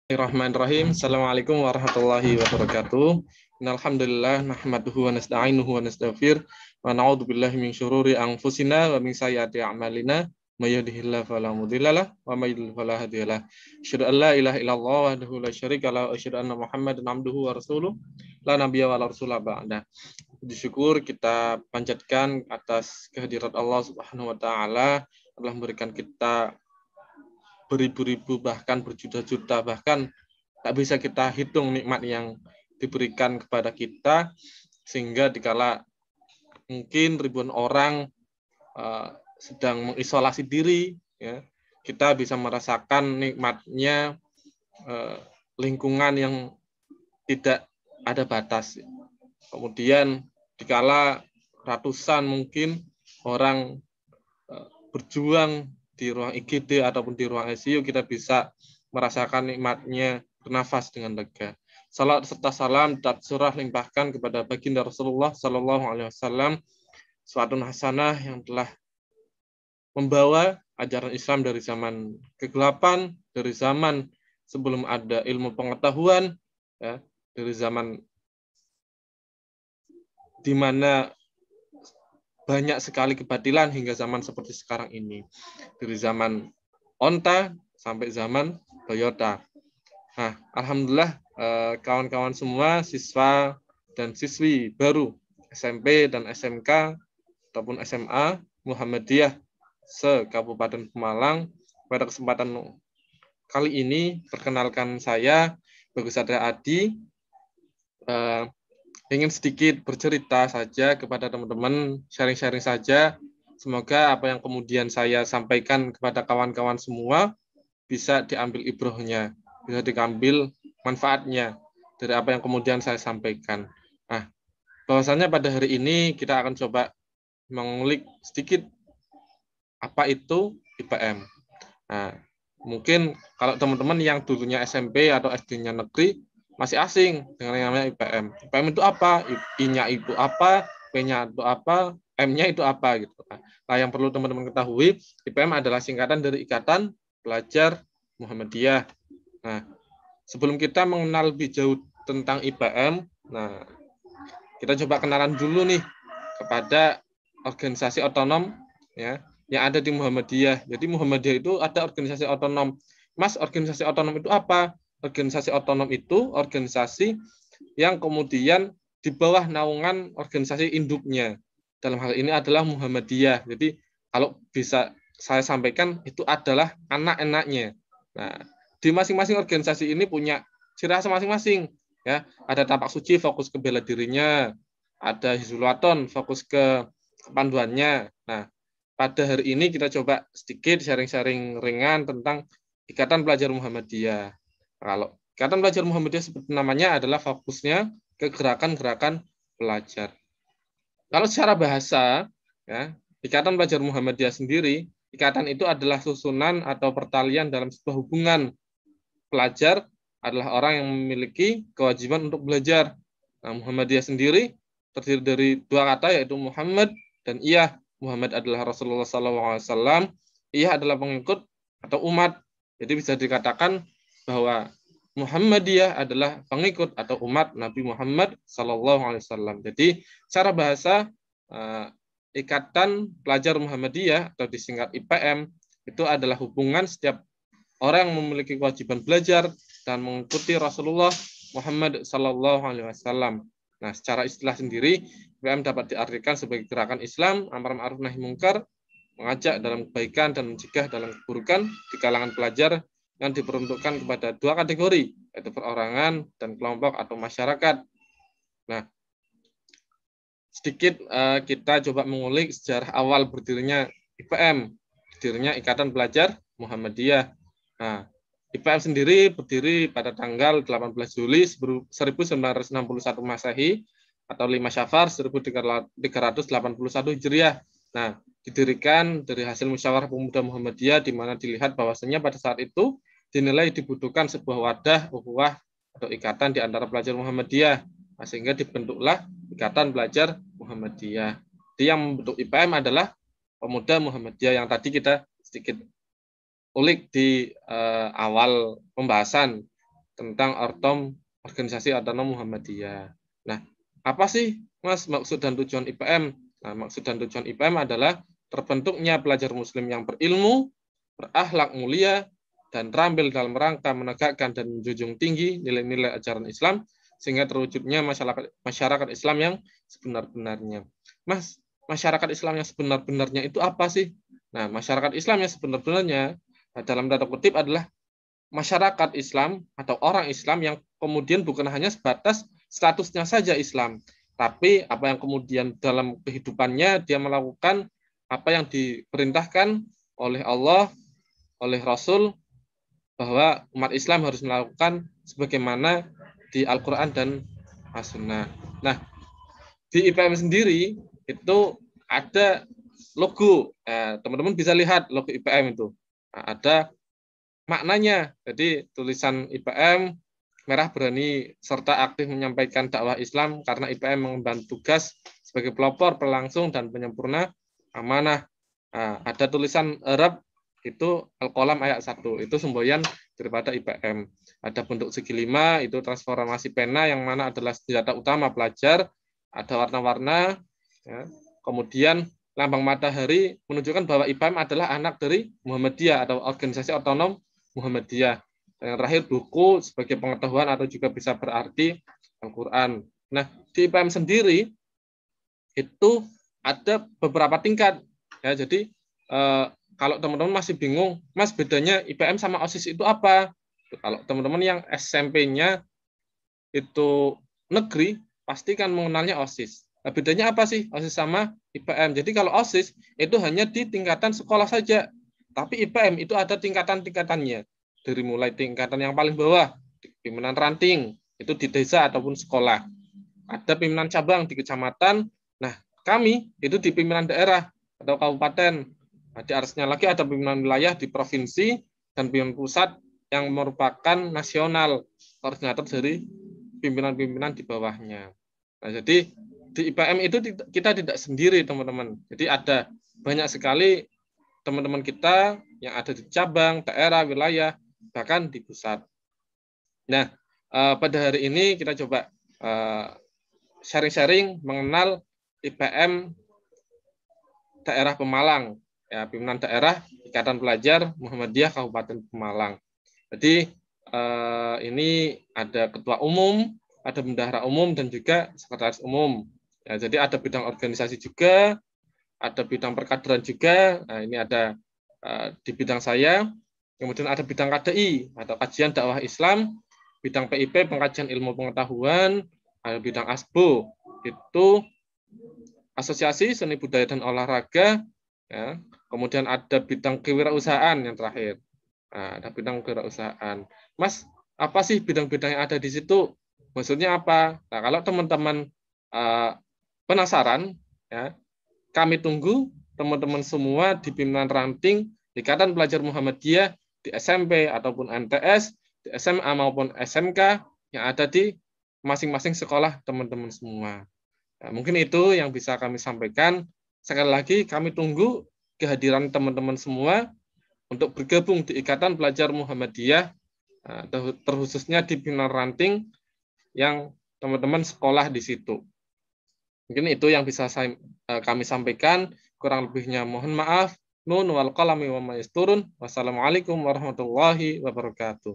Bismillahirrahmanirrahim. Assalamualaikum warahmatullahi wabarakatuh. Innalhamdulillah nahmaduhu wa nasta'inuhu wa nastaghfir wa na'udzubillahi min syururi anfusina wa min sayyiati a'malina may yahdihillahu fala mudhillalah wa may yudhlil fala hadiyalah. Asyhadu an la ilaha illallah wahdahu la syarika lahu wa asyhadu anna Muhammadan abduhu wa rasuluh la nabiyya wa la rasula ba'da. Puji syukur kita panjatkan atas kehadirat Allah Subhanahu wa taala telah memberikan kita beribu-ribu bahkan berjuta-juta bahkan tak bisa kita hitung nikmat yang diberikan kepada kita, sehingga dikala mungkin ribuan orang sedang mengisolasi diri, ya, kita bisa merasakan nikmatnya lingkungan yang tidak ada batas. Kemudian dikala ratusan mungkin orang berjuang di ruang IGD ataupun di ruang ICU, kita bisa merasakan nikmatnya bernafas dengan lega. Salat serta salam dan surah limpahkan kepada baginda Rasulullah Sallallahu Alaihi Wasallam, suatu hasanah yang telah membawa ajaran Islam dari zaman kegelapan, dari zaman sebelum ada ilmu pengetahuan, ya, dari zaman di mana banyak sekali kebatilan hingga zaman seperti sekarang ini. Dari zaman onta sampai zaman Toyota. Nah, alhamdulillah kawan-kawan semua, siswa dan siswi baru SMP dan SMK ataupun SMA Muhammadiyah se-Kabupaten Pemalang, pada kesempatan kali ini perkenalkan saya Bagus Satria Adi. Ingin sedikit bercerita saja kepada teman-teman, sharing-sharing saja. Semoga apa yang kemudian saya sampaikan kepada kawan-kawan semua bisa diambil ibrahnya, bisa diambil manfaatnya dari apa yang kemudian saya sampaikan. Nah, bahwasannya pada hari ini kita akan coba mengulik sedikit apa itu IPM. Nah, mungkin kalau teman-teman yang dulunya SMP atau SD-nya negeri masih asing dengan yang namanya IPM. IPM itu apa? I-nya itu apa? P-nya itu apa? M-nya itu apa gitu. Nah, yang perlu teman-teman ketahui, IPM adalah singkatan dari Ikatan Pelajar Muhammadiyah. Nah, sebelum kita mengenal lebih jauh tentang IPM, nah, kita coba kenalan dulu nih kepada organisasi otonom, ya, yang ada di Muhammadiyah. Jadi Muhammadiyah itu ada organisasi otonom. Mas, organisasi otonom itu apa? Organisasi otonom itu organisasi yang kemudian di bawah naungan organisasi induknya. Dalam hal ini adalah Muhammadiyah. Jadi kalau bisa saya sampaikan, itu adalah anak-anaknya. Nah, di masing-masing organisasi ini punya ciri khas masing-masing. Ya, ada Tapak Suci fokus ke bela dirinya, ada Hizbul-Waton fokus ke kepanduannya. Nah, pada hari ini kita coba sedikit sharing-sharing ringan tentang Ikatan Pelajar Muhammadiyah. Kalau Ikatan Pelajar Muhammadiyah seperti namanya adalah fokusnya ke gerakan-gerakan pelajar. Kalau secara bahasa, ya, Ikatan Pelajar Muhammadiyah sendiri, ikatan itu adalah susunan atau pertalian dalam sebuah hubungan. Pelajar adalah orang yang memiliki kewajiban untuk belajar. Nah, Muhammadiyah sendiri terdiri dari dua kata, yaitu Muhammad dan Iyah. Muhammad adalah Rasulullah SAW, Iyah adalah pengikut atau umat. Jadi bisa dikatakan bahwa Muhammadiyah adalah pengikut atau umat Nabi Muhammad SAW. Jadi secara bahasa, Ikatan Pelajar Muhammadiyah atau disingkat IPM itu adalah hubungan setiap orang yang memiliki kewajiban belajar dan mengikuti Rasulullah Muhammad SAW. Nah, secara istilah sendiri, IPM dapat diartikan sebagai gerakan Islam amar ma'ruf nahi mungkar, mengajak dalam kebaikan dan mencegah dalam keburukan di kalangan pelajar yang diperuntukkan kepada dua kategori, yaitu perorangan dan kelompok atau masyarakat. Nah, sedikit kita coba mengulik sejarah awal berdirinya IPM, berdirinya Ikatan Pelajar Muhammadiyah. Nah, IPM sendiri berdiri pada tanggal 18 Juli 1961 Masehi atau 5 Syafar 1381 Hijriah. Nah, didirikan dari hasil musyawarah pemuda Muhammadiyah, di mana dilihat bahwasanya pada saat itu dinilai dibutuhkan sebuah wadah, ukhuwah atau ikatan di antara pelajar Muhammadiyah, sehingga dibentuklah Ikatan Pelajar Muhammadiyah. Jadi yang membentuk IPM adalah pemuda Muhammadiyah yang tadi kita sedikit ulik di awal pembahasan. tentang Ortom Organisasi Otonom Muhammadiyah. Nah, apa sih Mas maksud dan tujuan IPM? Nah, maksud dan tujuan IPM adalah terbentuknya pelajar muslim yang berilmu, berakhlak mulia, dan terampil dalam rangka menegakkan dan menjunjung tinggi nilai-nilai ajaran Islam sehingga terwujudnya masyarakat Islam yang sebenar-benarnya. Mas, masyarakat Islam yang sebenar-benarnya itu apa sih? Nah, masyarakat Islam yang sebenar-benarnya dalam tanda kutip adalah masyarakat Islam atau orang Islam yang kemudian bukan hanya sebatas statusnya saja Islam, tapi apa yang kemudian dalam kehidupannya dia melakukan apa yang diperintahkan oleh Allah, oleh Rasul, bahwa umat Islam harus melakukan sebagaimana di Al-Quran dan As-Sunnah. Nah, di IPM sendiri itu ada logo. Teman-teman bisa lihat logo IPM itu. Nah, ada maknanya. Jadi tulisan IPM merah berani serta aktif menyampaikan dakwah Islam karena IPM mengemban tugas sebagai pelopor, pelangsung dan penyempurna amanah. Nah, ada tulisan Arab itu Al-Qalam ayat 1, itu semboyan daripada IPM. Ada bentuk segi 5, itu transformasi pena yang mana adalah senjata utama pelajar. Ada warna-warna, ya. Kemudian lambang matahari menunjukkan bahwa IPM adalah anak dari Muhammadiyah atau organisasi otonom Muhammadiyah. Yang terakhir buku sebagai pengetahuan atau juga bisa berarti Al-Quran. Nah, di IPM sendiri itu ada beberapa tingkat. Ya, jadi kalau teman-teman masih bingung, Mas bedanya IPM sama OSIS itu apa? Kalau teman-teman yang SMP-nya itu negeri, pasti kan mengenalnya OSIS. Nah, bedanya apa sih OSIS sama IPM? Jadi kalau OSIS itu hanya di tingkatan sekolah saja, tapi IPM itu ada tingkatan-tingkatannya. Dari mulai tingkatan yang paling bawah, pimpinan ranting, itu di desa ataupun sekolah. Ada pimpinan cabang di kecamatan. Nah, kami itu di pimpinan daerah atau kabupaten. Nah, di atasnya lagi ada pimpinan wilayah di provinsi dan pimpinan pusat yang merupakan nasional, koordinator dari pimpinan-pimpinan di bawahnya. Nah, jadi di IPM itu kita tidak sendiri, teman-teman. Jadi ada banyak sekali teman-teman kita yang ada di cabang, daerah, wilayah, bahkan di pusat. Nah, pada hari ini kita coba sharing-sharing mengenal IPM daerah Pemalang, ya, pimpinan daerah Ikatan Pelajar Muhammadiyah Kabupaten Pemalang. Jadi ini ada ketua umum, ada bendahara umum dan juga sekretaris umum. Ya, jadi ada bidang organisasi juga, ada bidang perkaderan juga. Nah, ini ada di bidang saya. Kemudian ada bidang KDI atau kajian dakwah Islam, bidang PIP pengkajian ilmu pengetahuan, ada bidang ASBO itu asosiasi seni budaya dan olahraga, ya. Kemudian ada bidang kewirausahaan yang terakhir. Nah, ada bidang kewirausahaan. Mas, apa sih bidang-bidang yang ada di situ? Maksudnya apa? Nah, kalau teman-teman penasaran, ya, kami tunggu teman-teman semua di pimpinan ranting Ikatan Pelajar Muhammadiyah di SMP ataupun MTS, di SMA maupun SMK yang ada di masing-masing sekolah teman-teman semua. Nah, mungkin itu yang bisa kami sampaikan. Sekali lagi kami tunggu kehadiran teman-teman semua untuk bergabung di Ikatan Pelajar Muhammadiyah, terkhususnya di pimpinan ranting yang teman-teman sekolah di situ. Mungkin itu yang bisa kami sampaikan. Kurang lebihnya mohon maaf. Nun wal qalami wa ma yasturun. Wassalamualaikum warahmatullahi wabarakatuh.